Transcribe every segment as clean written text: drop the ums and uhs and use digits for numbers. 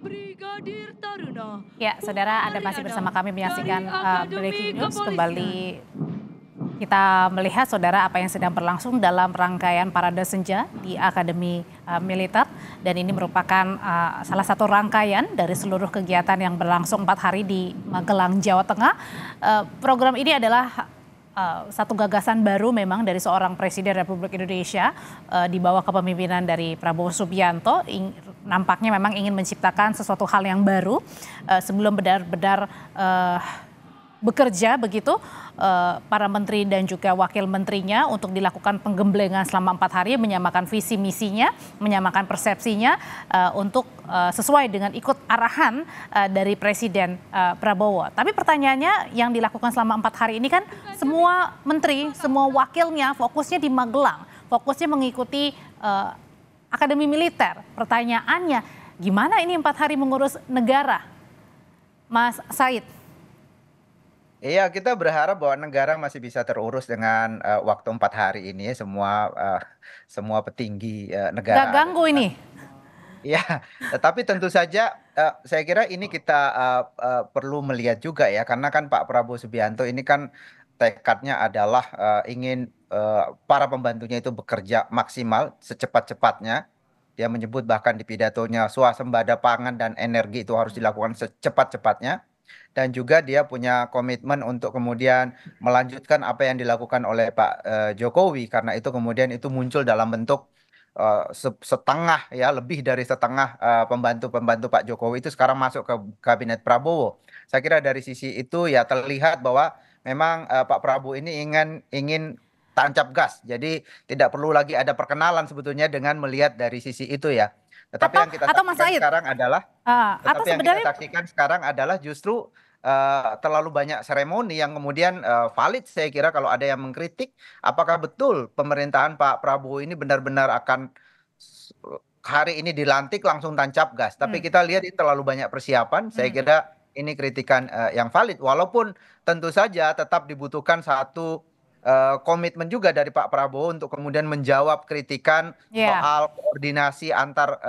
Brigadir Taruna. Ya, saudara, Anda masih bersama kami menyaksikan Breaking News. Kembali kita melihat, saudara, apa yang sedang berlangsung dalam rangkaian Parade Senja di Akademi Militer. Dan ini merupakan salah satu rangkaian dari seluruh kegiatan yang berlangsung 4 hari di Magelang, Jawa Tengah. Program ini adalah satu gagasan baru memang dari seorang Presiden Republik Indonesia di bawah kepemimpinan dari Prabowo Subianto. Nampaknya memang ingin menciptakan sesuatu hal yang baru sebelum benar-benar bekerja begitu para menteri dan juga wakil menterinya untuk dilakukan penggemblengan selama 4 hari, menyamakan visi misinya, menyamakan persepsinya untuk sesuai dengan ikut arahan dari Presiden Prabowo. Tapi pertanyaannya, yang dilakukan selama 4 hari ini kan semua menteri, semua wakilnya fokusnya di Magelang, fokusnya mengikuti Akademi Militer. Pertanyaannya, gimana ini 4 hari mengurus negara, Mas Said? Iya, kita berharap bahwa negara masih bisa terurus dengan waktu 4 hari ini. Semua petinggi negara. Nggak ganggu ini? Iya, tetapi tentu saja saya kira ini kita perlu melihat juga ya, karena kan Pak Prabowo Subianto ini kan tekadnya adalah ingin para pembantunya itu bekerja maksimal secepat-cepatnya. Dia menyebut bahkan di pidatonya swasembada pangan dan energi itu harus dilakukan secepat-cepatnya. Dan juga dia punya komitmen untuk kemudian melanjutkan apa yang dilakukan oleh Pak Jokowi, karena itu kemudian itu muncul dalam bentuk setengah ya, lebih dari setengah pembantu-pembantu Pak Jokowi itu sekarang masuk ke kabinet Prabowo. Saya kira dari sisi itu ya terlihat bahwa memang Pak Prabowo ini ingin tancap gas. Jadi tidak perlu lagi ada perkenalan sebetulnya dengan melihat dari sisi itu ya. Tetapi yang kita saksikan sekarang adalah justru terlalu banyak seremoni yang kemudian valid. Saya kira kalau ada yang mengkritik, apakah betul pemerintahan Pak Prabowo ini benar-benar akan hari ini dilantik langsung tancap gas. Tapi kita lihat ini terlalu banyak persiapan. Saya kira ini kritikan yang valid. Walaupun tentu saja tetap dibutuhkan satu komitmen juga dari Pak Prabowo untuk kemudian menjawab kritikan soal koordinasi antar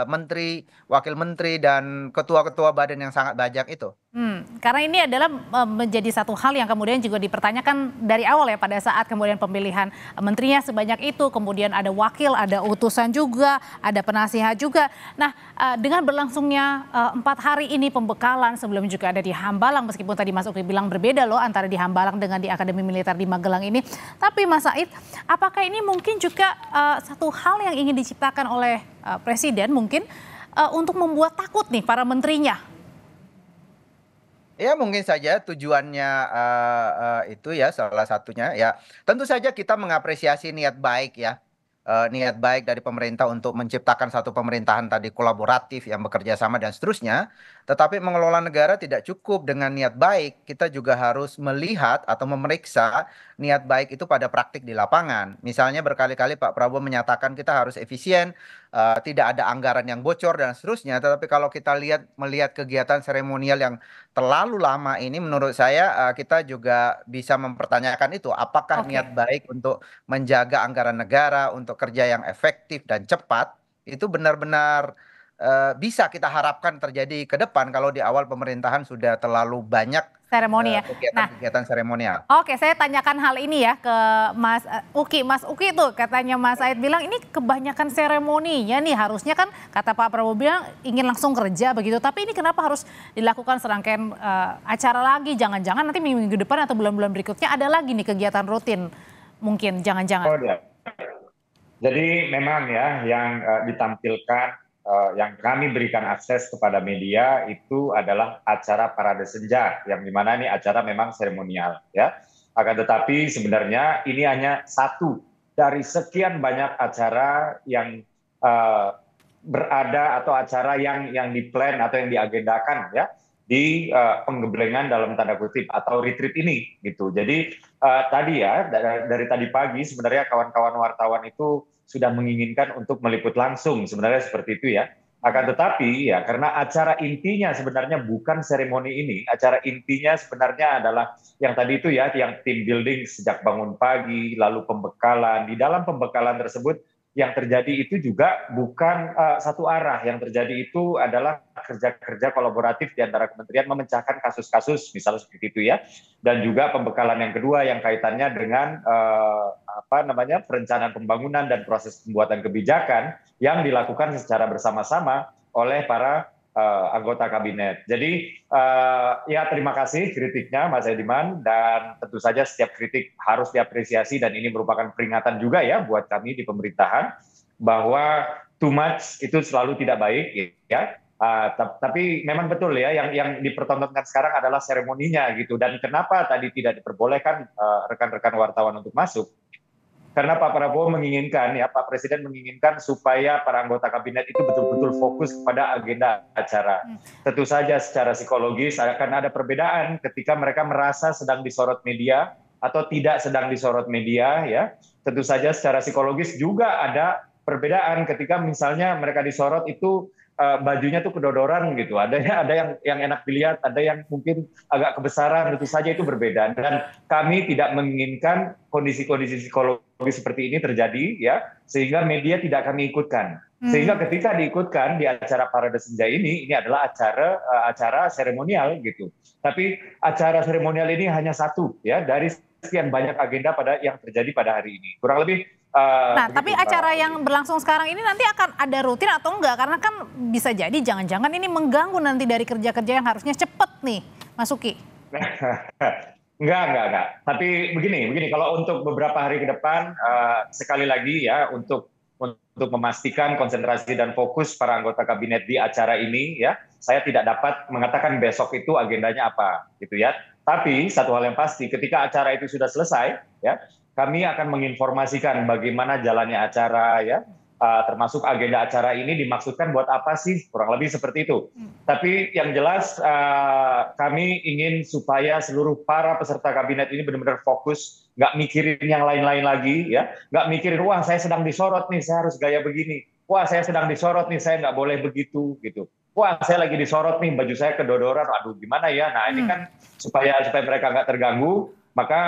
menteri, wakil menteri, dan ketua-ketua badan yang sangat banyak itu. Karena ini adalah menjadi satu hal yang kemudian juga dipertanyakan dari awal ya, pada saat kemudian pemilihan menterinya sebanyak itu, kemudian ada wakil, ada utusan juga, ada penasihat juga. Nah, dengan berlangsungnya 4 hari ini pembekalan, sebelum juga ada di Hambalang, meskipun tadi Mas Uki bilang berbeda loh antara di Hambalang dengan di Akademi Militer di Magelang ini. Tapi Mas Said, apakah ini mungkin juga satu hal yang ingin diciptakan oleh Presiden mungkin untuk membuat takut nih para menterinya? Ya mungkin saja tujuannya itu ya, salah satunya ya tentu saja kita mengapresiasi niat baik ya, niat baik dari pemerintah untuk menciptakan satu pemerintahan tadi kolaboratif yang bekerja sama dan seterusnya. Tetapi mengelola negara tidak cukup dengan niat baik, kita juga harus melihat atau memeriksa niat baik itu pada praktik di lapangan. Misalnya berkali-kali Pak Prabowo menyatakan kita harus efisien, tidak ada anggaran yang bocor dan seterusnya. Tetapi kalau kita melihat kegiatan seremonial yang terlalu lama ini, menurut saya kita juga bisa mempertanyakan itu. Apakah niat baik untuk menjaga anggaran negara, untuk kerja yang efektif dan cepat, itu benar-benar bisa kita harapkan terjadi ke depan kalau di awal pemerintahan sudah terlalu banyak seremoni ya. Kegiatan seremonial. Oke, saya tanyakan hal ini ya ke Mas Uki. Mas Uki tuh katanya Mas Said bilang ini kebanyakan seremoninya nih, harusnya kan kata Pak Prabowo bilang ingin langsung kerja begitu. Tapi ini kenapa harus dilakukan serangkaian acara lagi? Jangan-jangan nanti minggu depan atau bulan-bulan berikutnya ada lagi nih kegiatan rutin mungkin, jangan-jangan. Oh, ya. Jadi memang ya yang ditampilkan, yang kami berikan akses kepada media itu adalah acara Parade Senja, yang dimana ini acara memang seremonial ya. Akan tetapi sebenarnya ini hanya satu dari sekian banyak acara yang berada atau acara yang diplan atau yang diagendakan ya di penggemblengan dalam tanda kutip atau retreat ini gitu. Jadi tadi ya dari tadi pagi sebenarnya kawan-kawan wartawan itu sudah menginginkan untuk meliput langsung, sebenarnya seperti itu ya. Akan tetapi ya karena acara intinya sebenarnya bukan seremoni ini, acara intinya sebenarnya adalah yang tadi itu ya, yang team building sejak bangun pagi, lalu pembekalan. Di dalam pembekalan tersebut yang terjadi itu juga bukan satu arah. Yang terjadi itu adalah kerja-kerja kolaboratif di antara kementerian memecahkan kasus-kasus, misalnya seperti itu ya. Dan juga pembekalan yang kedua yang kaitannya dengan perencanaan pembangunan dan proses pembuatan kebijakan yang dilakukan secara bersama-sama oleh para anggota kabinet. Jadi ya terima kasih kritiknya Mas Ediman, dan tentu saja setiap kritik harus diapresiasi, dan ini merupakan peringatan juga ya buat kami di pemerintahan bahwa too much itu selalu tidak baik ya. Tapi memang betul ya, yang dipertontonkan sekarang adalah seremoninya gitu. Dan kenapa tadi tidak diperbolehkan rekan-rekan wartawan untuk masuk? Karena Pak Prabowo menginginkan, ya Pak Presiden menginginkan supaya para anggota kabinet itu betul-betul fokus pada agenda acara. Tentu saja secara psikologis akan ada perbedaan ketika mereka merasa sedang disorot media atau tidak sedang disorot media, ya. Tentu saja secara psikologis juga ada perbedaan ketika misalnya mereka disorot itu bajunya tuh kedodoran gitu. Ada yang enak dilihat, ada yang mungkin agak kebesaran, tentu saja itu berbeda. Dan kami tidak menginginkan kondisi-kondisi psikologis seperti ini terjadi ya, sehingga media tidak kami ikutkan. Sehingga ketika diikutkan di acara Parade Senja ini adalah acara seremonial gitu. Tapi acara seremonial ini hanya satu ya dari sekian banyak agenda yang terjadi pada hari ini. Kurang lebih nah, tapi acara yang berlangsung sekarang ini nanti akan ada rutin atau enggak? Karena kan bisa jadi jangan-jangan ini mengganggu nanti dari kerja-kerja yang harusnya cepet nih, Mas Uki. Enggak. Tapi begini, kalau untuk beberapa hari ke depan, sekali lagi ya, untuk memastikan konsentrasi dan fokus para anggota kabinet di acara ini, ya, saya tidak dapat mengatakan besok itu agendanya apa, gitu ya. Tapi satu hal yang pasti, ketika acara itu sudah selesai, ya, kami akan menginformasikan bagaimana jalannya acara, ya, termasuk agenda acara ini dimaksudkan buat apa sih, kurang lebih seperti itu. Tapi yang jelas kami ingin supaya seluruh para peserta kabinet ini benar-benar fokus, nggak mikirin yang lain-lain lagi, ya, nggak mikirin wah saya sedang disorot nih, saya harus gaya begini, wah saya sedang disorot nih, saya nggak boleh begitu, gitu. Wah saya lagi disorot nih, baju saya kedodoran, aduh gimana ya. Nah ini kan supaya mereka nggak terganggu, maka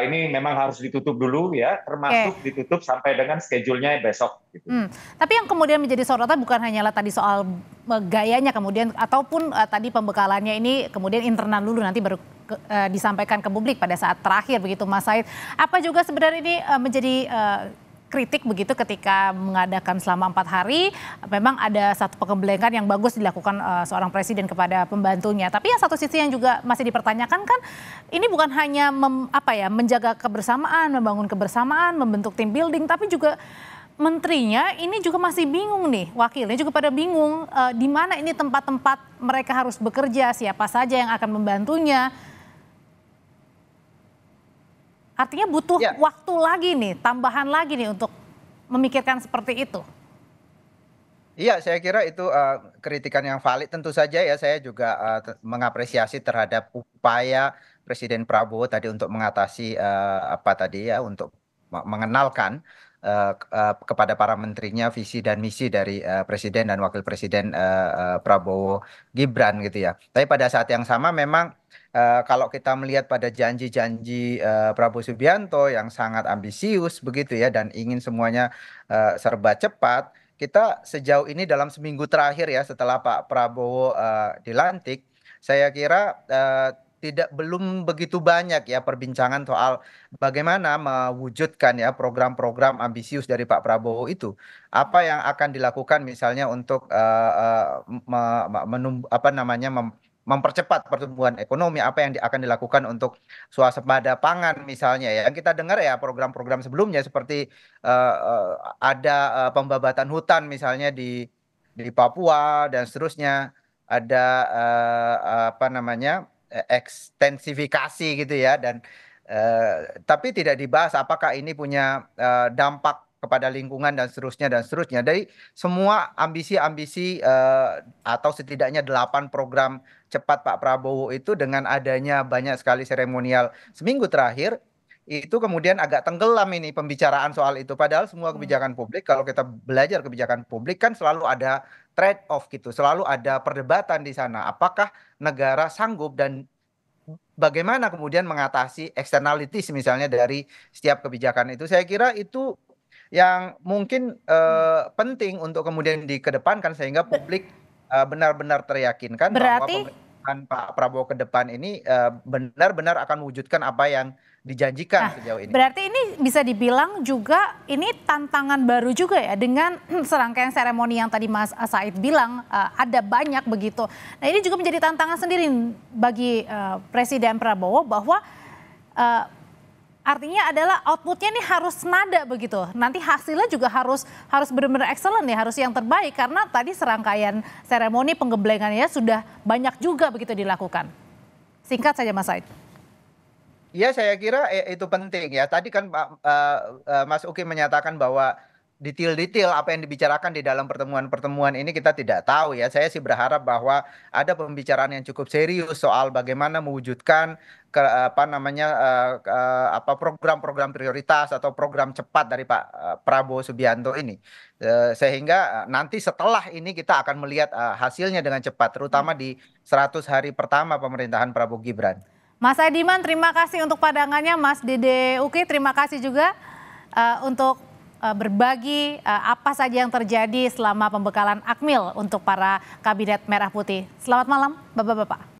ini memang harus ditutup dulu ya, termasuk ditutup sampai dengan schedule-nya besok. Gitu. Tapi yang kemudian menjadi sorotan bukan hanyalah tadi soal gayanya kemudian, ataupun tadi pembekalannya ini kemudian internal dulu nanti baru disampaikan ke publik pada saat terakhir begitu Mas Said. Apa juga sebenarnya ini menjadi kritik begitu ketika mengadakan selama 4 hari, memang ada satu pengembelengan yang bagus dilakukan seorang presiden kepada pembantunya. Tapi yang satu sisi yang juga masih dipertanyakan kan, ini bukan hanya menjaga kebersamaan, membangun kebersamaan, membentuk tim building, tapi juga menterinya ini juga masih bingung nih, wakilnya juga pada bingung di mana ini tempat-tempat mereka harus bekerja, siapa saja yang akan membantunya. Artinya butuh waktu lagi nih, tambahan lagi nih untuk memikirkan seperti itu. Iya, saya kira itu kritikan yang valid. Tentu saja ya, saya juga mengapresiasi terhadap upaya Presiden Prabowo tadi untuk mengatasi untuk mengenalkan kepada para menterinya visi dan misi dari Presiden dan Wakil Presiden Prabowo Gibran gitu ya. Tapi pada saat yang sama memang kalau kita melihat pada janji-janji Prabowo Subianto yang sangat ambisius begitu ya, dan ingin semuanya serba cepat, kita sejauh ini dalam seminggu terakhir ya setelah Pak Prabowo dilantik, saya kira belum begitu banyak ya perbincangan soal bagaimana mewujudkan ya program-program ambisius dari Pak Prabowo itu. Apa yang akan dilakukan misalnya untuk mempercepat pertumbuhan ekonomi, apa yang akan dilakukan untuk swasembada pangan misalnya ya. Yang kita dengar ya program-program sebelumnya seperti ada pembabatan hutan misalnya di Papua dan seterusnya, ada ekstensifikasi gitu ya, dan tapi tidak dibahas apakah ini punya dampak kepada lingkungan dan seterusnya. Dari semua ambisi-ambisi atau setidaknya 8 program cepat Pak Prabowo itu, dengan adanya banyak sekali seremonial seminggu terakhir, itu kemudian agak tenggelam ini pembicaraan soal itu. Padahal semua kebijakan publik, kalau kita belajar kebijakan publik kan selalu ada trade off gitu, selalu ada perdebatan di sana. Apakah negara sanggup dan bagaimana kemudian mengatasi externalities misalnya dari setiap kebijakan itu. Saya kira itu yang mungkin penting untuk kemudian dikedepankan sehingga publik benar-benar teryakinkan bahwa Berarti pemerintahan Pak Prabowo ke depan ini benar-benar akan mewujudkan apa yang dijanjikan Nah, sejauh ini. berarti ini bisa dibilang juga ini tantangan baru juga ya dengan serangkaian seremoni yang tadi Mas Said bilang ada banyak begitu. Nah, ini juga menjadi tantangan sendiri bagi Presiden Prabowo bahwa artinya adalah outputnya ini harus nada begitu. Nanti hasilnya juga harus benar-benar excellent ya, harus yang terbaik karena tadi serangkaian seremoni penggeblengannya sudah banyak juga begitu dilakukan. Singkat saja Mas Said. Iya, saya kira itu penting ya. Tadi kan Mas Uki menyatakan bahwa detail-detail apa yang dibicarakan di dalam pertemuan-pertemuan ini kita tidak tahu ya. Saya sih berharap bahwa ada pembicaraan yang cukup serius soal bagaimana mewujudkan apa namanya program-program prioritas atau program cepat dari Pak Prabowo Subianto ini. Sehingga nanti setelah ini kita akan melihat hasilnya dengan cepat, terutama di 100 hari pertama pemerintahan Prabowo Gibran. Mas Adiman, terima kasih untuk pandangannya. Mas Dede Uki, terima kasih juga untuk berbagi apa saja yang terjadi selama pembekalan Akmil untuk para Kabinet Merah Putih. Selamat malam, Bapak-Bapak.